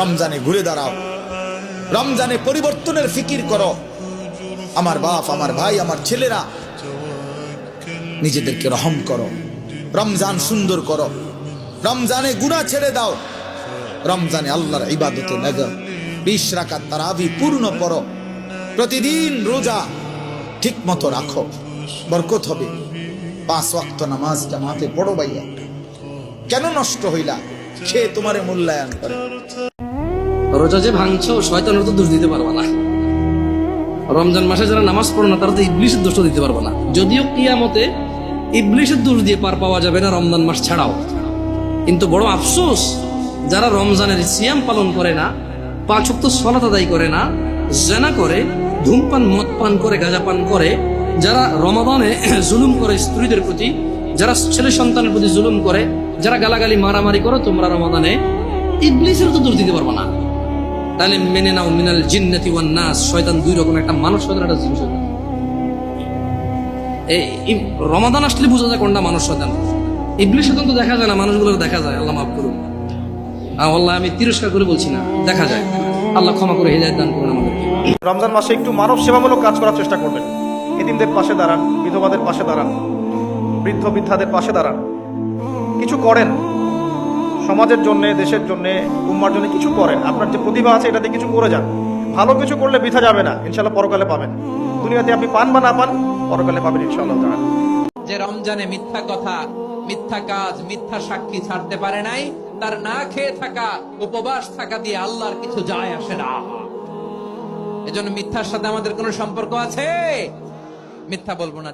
রমজানে ঘুরে দাঁড়াও, রমজানে পরিবর্তনের ফিকির করো। আমার বাপ, আমার ভাই, আমার ছেলেরা, নিজেদেরকে রহম করো, রমজান সুন্দর করো, রমজানে গুনাহ ছেড়ে দাও, রমজানে আল্লাহর ইবাদতে লাগো। 20 রাকাত তারাবি পূর্ণ পড়ো, প্রতিদিন রোজা ঠিক মতো রাখো, বরকত হবে। 5 ওয়াক্ত নামাজ জামাতে পড়ো ভাইয়া। কেন নষ্ট হইলা? সে তোমারে মূল্যায়ন করে। রোজা যে ভাঙছো, শয়তানের তো দোষ দিতে পারবা না। রমজান মাসে যারা নামাজ পড়ে না তারা তো ইবলিশের দোষ দিতে পারবে না। যদিও কিয়ামতে ইবলিশের দোষ দিয়ে পার পাওয়া যাবে না রমজান মাস ছাড়াও, কিন্তু বড় আফসোস যারা রমজানের সিয়াম পালন করে না, 5 ওয়াক্ত সালাত আদায় করে না, জেনা করে, ধূমপান মদ পান করে, গাঁজা পান করে, যারা রমাদানে জুলুম করে স্ত্রীদের প্রতি, যারা ছেলে সন্তানের প্রতি জুলুম করে, যারা গালাগালি মারামারি করো তোমরা রমাদানে, ইবলিসের তো দোষ দিতে পারবো না। তাহলে মেনে নাও মিনাল জিন্নাতি ওয়ান নাস, শয়তান 2 রকম, একটা মানুষ শয়তান, একটা জিন শয়তান। এই রমাদান আসলে বোঝা যায় কোনটা মানুষ শয়তান। ইবলিস শয়তান তো দেখা যায় না, মানুষগুলোর দেখা যায়। আল্লাহ মাফ করুন, আল্লাহ আমি তিরস্কার করে বলছি না, দেখা যায়। আল্লাহ ক্ষমা করে হিদায়াত দান করুন আমাদেরকে। রমজান মাসে একটু মানব সেবামূলক কাজ করার চেষ্টা করবেন। এতিমদের পাশে দাঁড়ান, বিধবাদের পাশে দাঁড়ান, বৃদ্ধ বৃদ্ধাদের পাশে দাঁড়ান, কিছু করেন সমাজের জন্য, দেশের জন্য, উম্মার জন্য কিছু করেন। আপনার যে প্রতিভা আছে এটাতে কিছু করে যান। ভালো কিছু করলে বৃথা যাবে না, ইনশাল্লাহ পরকালে পাবেন। দুনিয়াতে আপনি পান বা না পান, পরকালে পাবেন ইনশাল্লাহ। যে রমজানে মিথ্যা কথা, মিথ্যা কাজ, মিথ্যা সাক্ষী ছাড়তে পারে নাই, তার না খেয়ে থাকা, উপবাস থাকা দিয়ে আল্লাহর কিছু যায় আসে না। এজন্য মিথ্যার সাথে আমাদের কোনো সম্পর্ক আছে? মিথ্যা বলবো না।